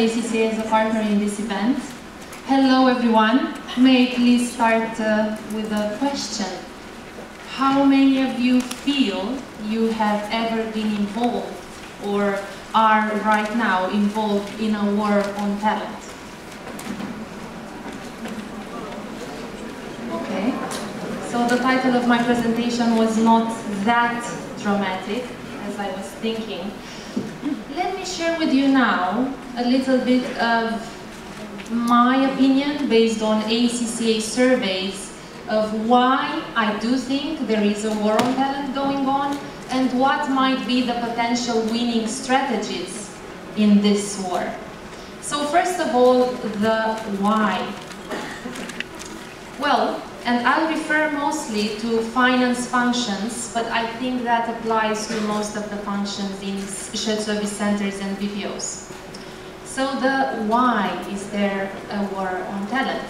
ACCA as a partner in this event. Hello everyone. May I please start with a question. How many of you feel you have ever been involved or are right now involved in a war on talent? Okay, so the title of my presentation was not that dramatic as I was thinking. Let me share with you now a little bit of my opinion based on ACCA surveys of why I do think there is a war on talent going on and what might be the potential winning strategies in this war. So first of all, the why. Well, and I'll refer mostly to finance functions, but I think that applies to most of the functions in shared service centers and BPOs. So the why is there a war on talent?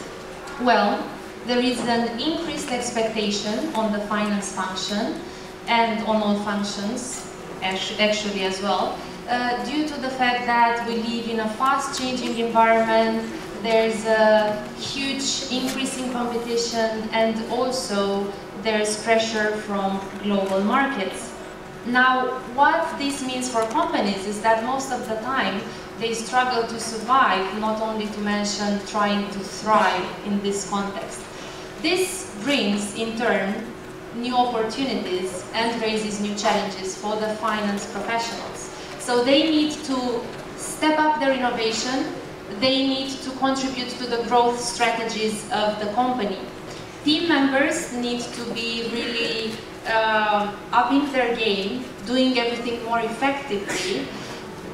Well, there is an increased expectation on the finance function and on all functions, actually as well, due to the fact that we live in a fast-changing environment. There's a huge increase in competition and also there's pressure from global markets. Now, what this means for companies is that most of the time they struggle to survive, not only to mention trying to thrive in this context. This brings, in turn, new opportunities and raises new challenges for the finance professionals. So they need to step up their innovation. They need to contribute to the growth strategies of the company. Team members need to be really upping their game, doing everything more effectively.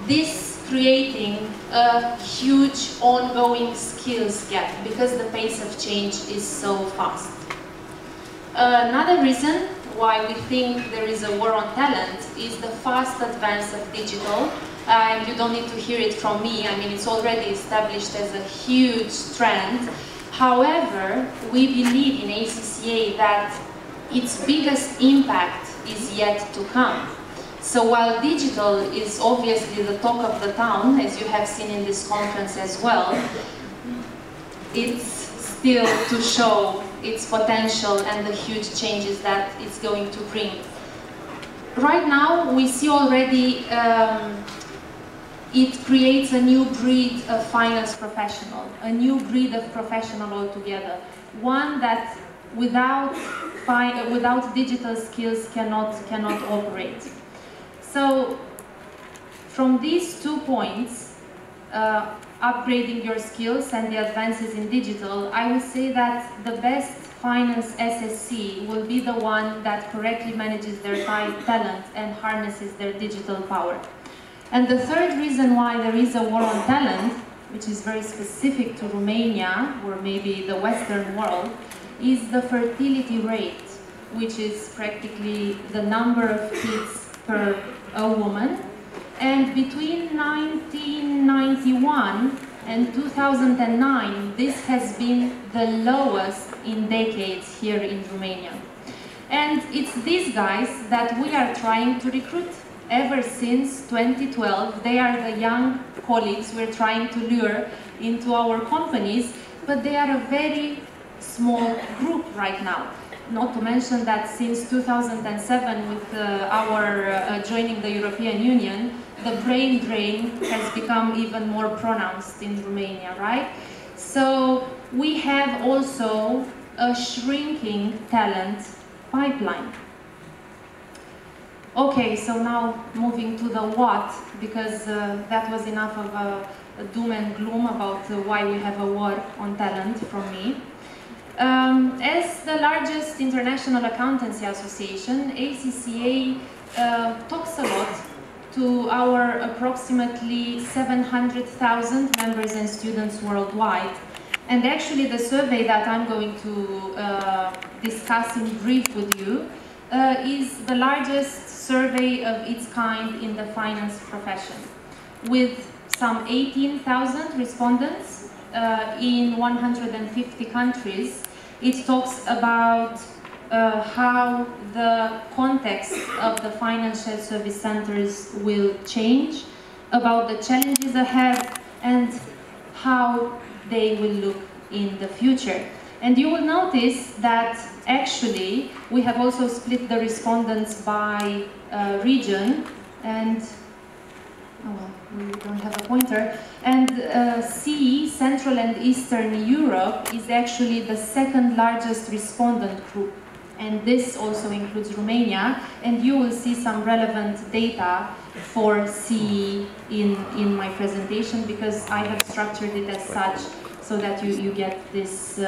This creating a huge ongoing skills gap because the pace of change is so fast. Another reason why we think there is a war on talent is the fast advance of digital. And you don't need to hear it from me. I mean, it's already established as a huge trend. However, we believe in ACCA that its biggest impact is yet to come. So while digital is obviously the talk of the town, as you have seen in this conference as well, it's still to show its potential and the huge changes that it's going to bring. Right now, we see already it creates a new breed of finance professional, a new breed of professional altogether, one that without digital skills cannot operate. So from these 2 points, upgrading your skills and the advances in digital, I would say that the best finance SSC will be the one that correctly manages their talent and harnesses their digital power. And the third reason why there is a war on talent, which is very specific to Romania, or maybe the Western world, is the fertility rate, which is practically the number of kids per a woman. And between 1991 and 2009, this has been the lowest in decades here in Romania. And it's these guys that we are trying to recruit. Ever since 2012, they are the young colleagues we're trying to lure into our companies, but they are a very small group right now. Not to mention that since 2007, with our joining the European Union, the brain drain has become even more pronounced in Romania, right? So we have also a shrinking talent pipeline. Okay, so now moving to the what, because that was enough of a doom and gloom about why we have a war on talent from me. As the largest international accountancy association, ACCA talks a lot to our approximately 700,000 members and students worldwide. And actually the survey that I'm going to discuss in brief with you is the largest survey of its kind in the finance profession, with some 18,000 respondents in 150 countries. It talks about how the context of the financial service centers will change, about the challenges ahead, and how they will look in the future. And you will notice that actually we have also split the respondents by region, and oh well, we don't have a pointer. And CE, Central and Eastern Europe, is actually the second largest respondent group. And this also includes Romania. And you will see some relevant data for CE in my presentation, because I have structured it as such so that you get this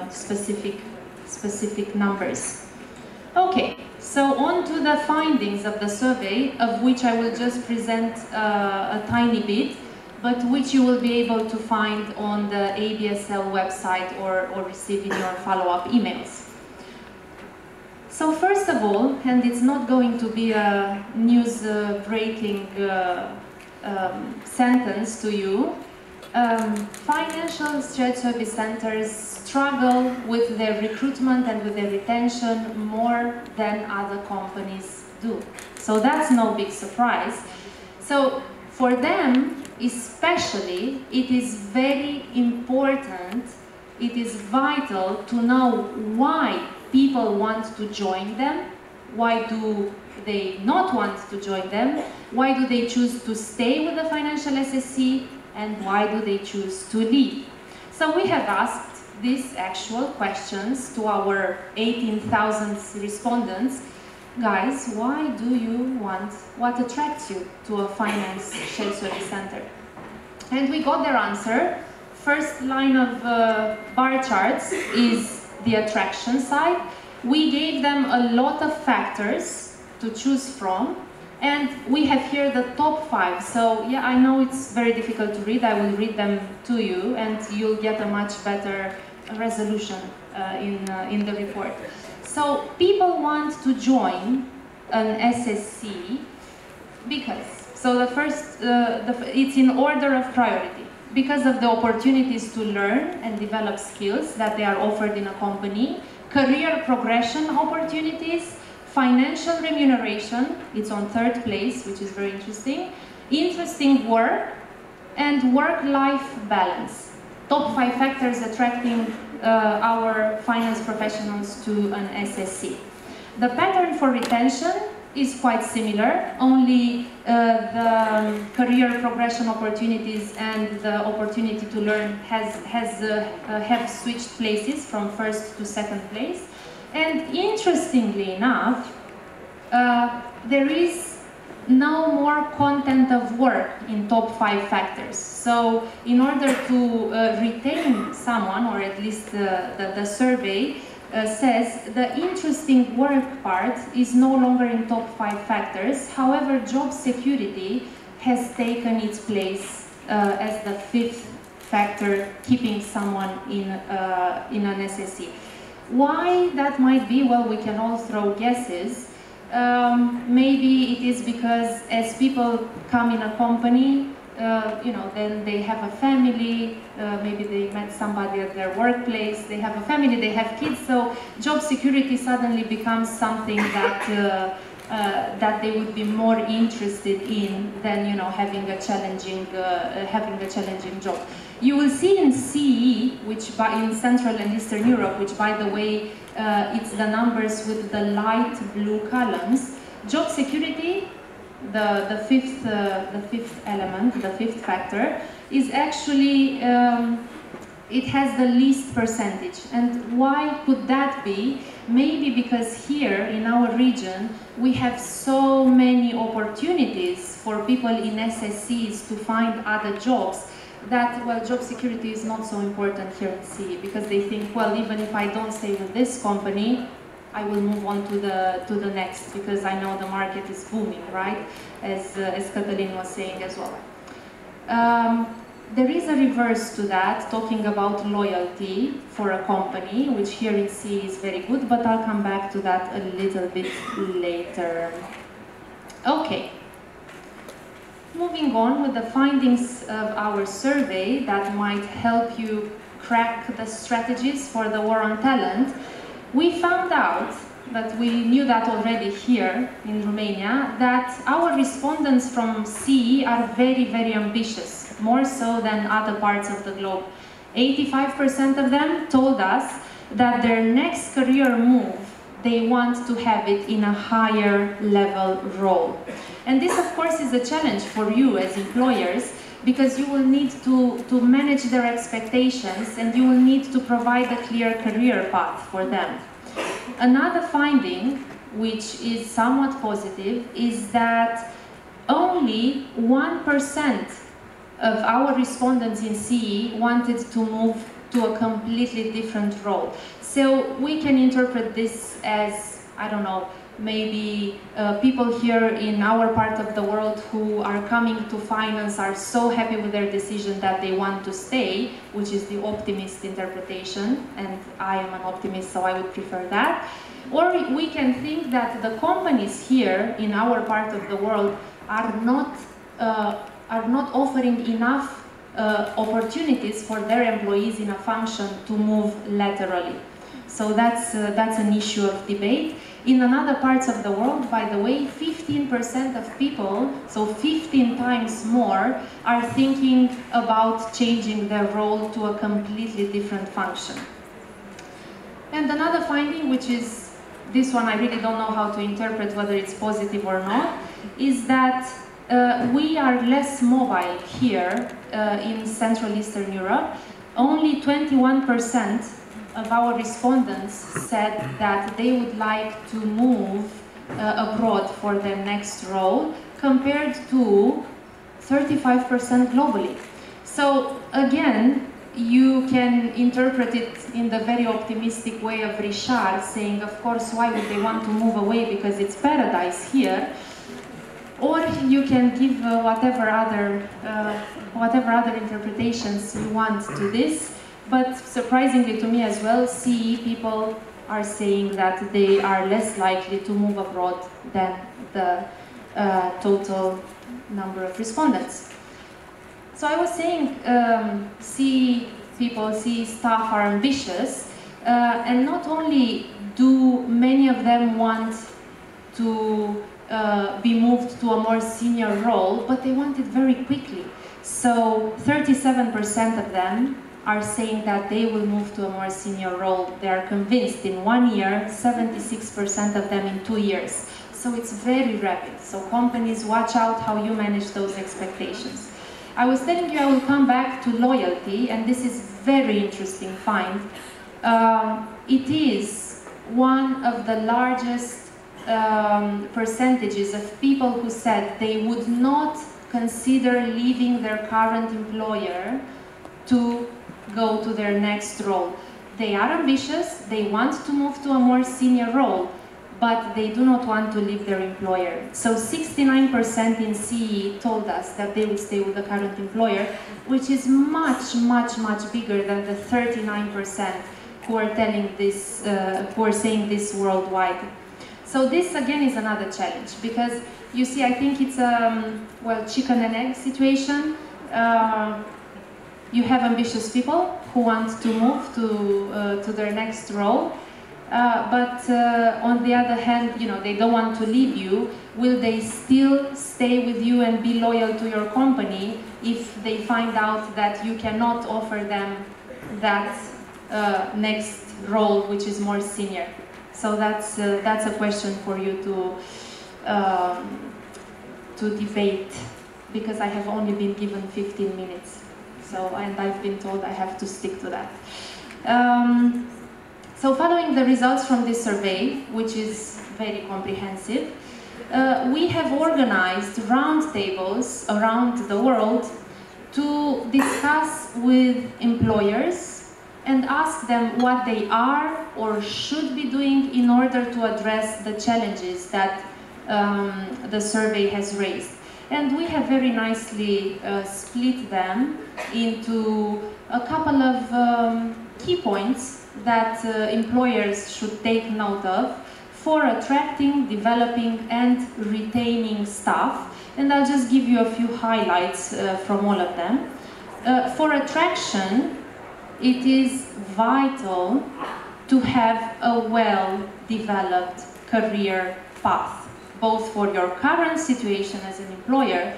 specific numbers. Okay, so on to the findings of the survey, of which I will just present a tiny bit, but which you will be able to find on the ABSL website or receive in your follow-up emails. So first of all, and it's not going to be a news-breaking sentence to you, financial shared service centers struggle with their recruitment and with their retention more than other companies do. So that's no big surprise. So for them, especially, it is very important, it is vital to know why people want to join them, why do they not want to join them, why do they choose to stay with the financial SSC, and why do they choose to leave. So we have asked these actual questions to our 18,000 respondents. Guys, why do you want, what attracts you to a finance shared service center? And we got their answer. First line of bar charts is the attraction side. We gave them a lot of factors to choose from, and we have here the top 5. So yeah, I know it's very difficult to read. I will read them to you, and you'll get a much better resolution in the report. So people want to join an SSC because, so the first, it's in order of priority. Because of the opportunities to learn and develop skills that they are offered in a company, career progression opportunities, financial remuneration, it's on 3rd place, which is very interesting work, and work-life balance. Top 5 factors attracting our finance professionals to an SSC. The pattern for retention is quite similar, only the career progression opportunities and the opportunity to learn have switched places from 1st to 2nd place. And interestingly enough, there is no more content of work in top 5 factors. So in order to retain someone, or at least the survey says the interesting work part is no longer in top 5 factors. However, job security has taken its place as the 5th factor, keeping someone in an SSC. Why that might be? Well, we can all throw guesses. Maybe it is because as people come in a company, you know, then they have a family, maybe they met somebody at their workplace, they have a family, they have kids, so job security suddenly becomes something that that they would be more interested in than, you know, having a challenging job. You will see in CE, which in Central and Eastern Europe, which by the way, it's the numbers with the light blue columns, job security, the fifth element, the 5th factor, is actually, it has the least percentage. And why could that be? Maybe because here in our region, we have so many opportunities for people in SSCs to find other jobs that, well, job security is not so important here in CE, because they think, well, even if I don't stay with this company, I will move on to the next, because I know the market is booming, right? As Cătălin was saying as well. There is a reverse to that, talking about loyalty for a company, which here in CE is very good, but I'll come back to that a little bit later. Okay. Moving on with the findings of our survey that might help you crack the strategies for the war on talent. We found out, but we knew that already here in Romania, that our respondents from CE are very, very ambitious. more so than other parts of the globe. 85% of them told us that their next career move, they want to have it in a higher level role. And this, of course, is a challenge for you as employers, because you will need to manage their expectations and you will need to provide a clear career path for them. Another finding, which is somewhat positive, is that only 1% of our respondents in CE wanted to move to a completely different role. So we can interpret this as, I don't know, maybe people here in our part of the world who are coming to finance are so happy with their decision that they want to stay, which is the optimist interpretation, and I am an optimist, so I would prefer that. Or we can think that the companies here in our part of the world are not offering enough opportunities for their employees in a function to move laterally. So that's an issue of debate. In other parts of the world, by the way, 15% of people, so 15 times more, are thinking about changing their role to a completely different function. And another finding, which is, this one I really don't know how to interpret whether it's positive or not, is that we are less mobile here in Central Eastern Europe. Only 21% of our respondents said that they would like to move abroad for their next role, compared to 35% globally. So again, you can interpret it in the very optimistic way of Richard, saying, of course, why would they want to move away because it's paradise here? Or you can give whatever other interpretations you want to this. But surprisingly to me as well, CE people are saying that they are less likely to move abroad than the total number of respondents. So I was saying CE people, CE staff are ambitious, and not only do many of them want to be moved to a more senior role, but they want it very quickly. So 37% of them are saying that they will move to a more senior role. They are convinced in 1 year, 76% of them in 2 years. So it's very rapid. So companies, watch out how you manage those expectations. I was telling you I will come back to loyalty, and this is very interesting find. It is one of the largest percentages of people who said they would not consider leaving their current employer to go to their next role. They are ambitious, they want to move to a more senior role, but they do not want to leave their employer. So 69% in CE told us that they will stay with the current employer, which is much, much, much bigger than the 39% who are telling this, who are saying this worldwide. So this again is another challenge, because you see, I think it's a well, chicken and egg situation. You have ambitious people who want to move to their next role, but on the other hand, you know, they don't want to leave you. Will they still stay with you and be loyal to your company if they find out that you cannot offer them that next role, which is more senior? So that's a question for you to debate, because I have only been given 15 minutes. So, and I've been told I have to stick to that. So following the results from this survey, which is very comprehensive, we have organized roundtables around the world to discuss with employers and ask them what they are or should be doing in order to address the challenges that the survey has raised. And we have very nicely split them into a couple of key points that employers should take note of for attracting, developing, and retaining staff. And I'll just give you a few highlights from all of them. For attraction, it is vital to have a well-developed career path, both for your current situation as an employer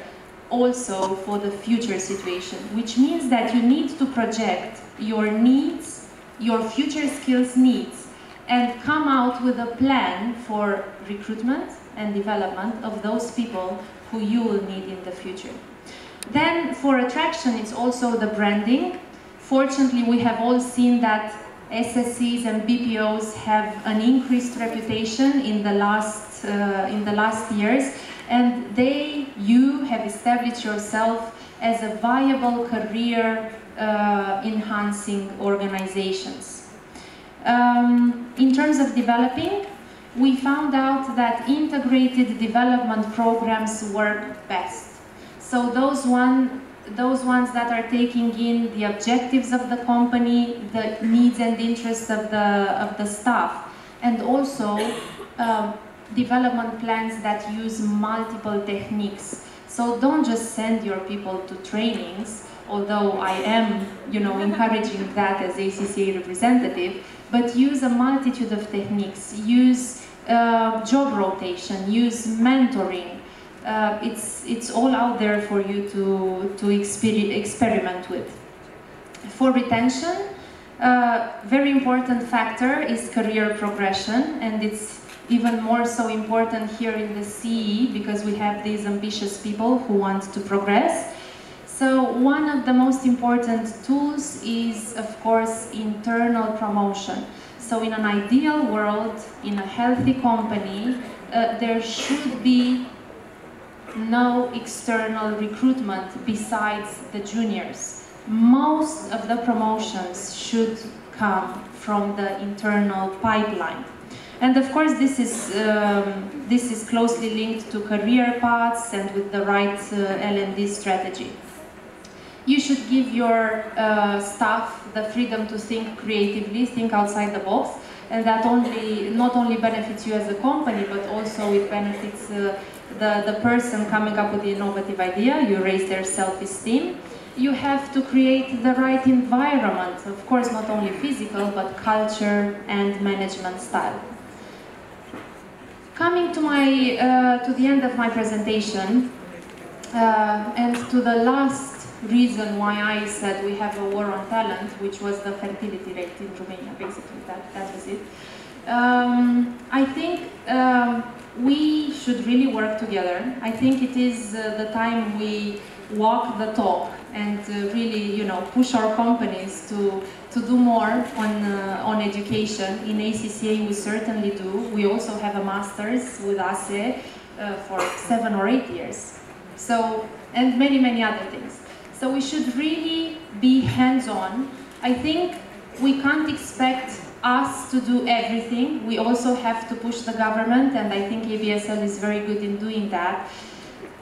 also for the future situation, which means that you need to project your needs, your future skills needs, and come out with a plan for recruitment and development of those people who you will need in the future. Then for attraction, it's also the branding. Fortunately, we have all seen that SSCs and BPOs have an increased reputation in the last years, and you have established yourself as a viable career enhancing organizations. In terms of developing, we found out that integrated development programs work best. So those ones that are taking in the objectives of the company, the needs and interests of the staff, and also development plans that use multiple techniques. So don't just send your people to trainings, although I am, encouraging that as ACCA representative, but use a multitude of techniques. Use job rotation, use mentoring. It's all out there for you to experiment with. For retention, very important factor is career progression, and it's even more so important here in the CE because we have these ambitious people who want to progress. So one of the most important tools is, of course, internal promotion. So in an ideal world, in a healthy company, there should be no external recruitment besides the juniors. Most of the promotions should come from the internal pipeline. And of course, this is closely linked to career paths and with the right L&D strategy. You should give your staff the freedom to think creatively, think outside the box, and that not only benefits you as a company, but also it benefits the person coming up with the innovative idea. You raise their self-esteem. You have to create the right environment, of course, not only physical, but culture and management style. Coming to the end of my presentation, and to the last reason why I said we have a war on talent, which was the fertility rate in Romania, basically, that was it. I think we should really work together. I think it is the time we walk the talk and really, push our companies to do more on education. In ACCA, we certainly do. We also have a master's with ACCA for 7 or 8 years. So, and many, many other things. So we should really be hands-on. I think we can't expect us to do everything. We also have to push the government, and I think ABSL is very good in doing that.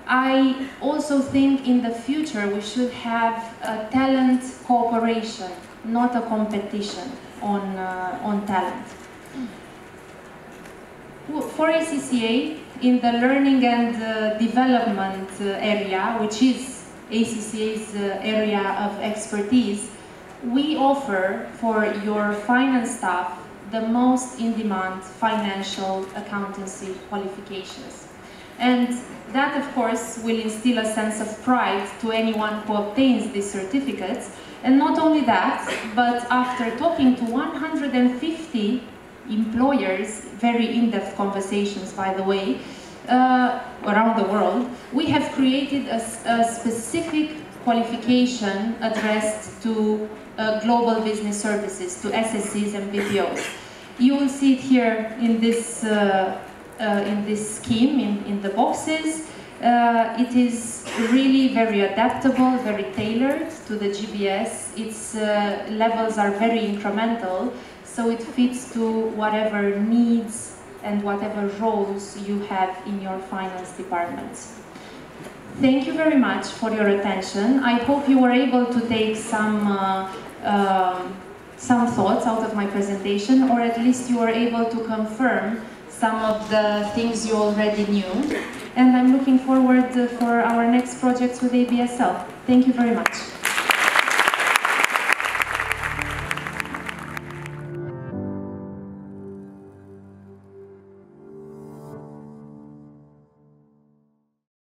I also think in the future we should have a talent cooperation, not a competition on talent. For ACCA, in the learning and development area, which is ACCA's area of expertise, we offer for your finance staff the most in-demand financial accountancy qualifications. And that, of course, will instill a sense of pride to anyone who obtains these certificates. And not only that, but after talking to 150 employers, very in-depth conversations, by the way, around the world, we have created a specific qualification addressed to global business services, to SSCs and BPOs. You will see it here in this scheme, in the boxes. It is really very adaptable, very tailored to the GBS. Its levels are very incremental, so it fits to whatever needs and whatever roles you have in your finance departments. Thank you very much for your attention. I hope you were able to take some thoughts out of my presentation, or at least you were able to confirm some of the things you already knew. And I'm looking forward for our next projects with ABSL. Thank you very much.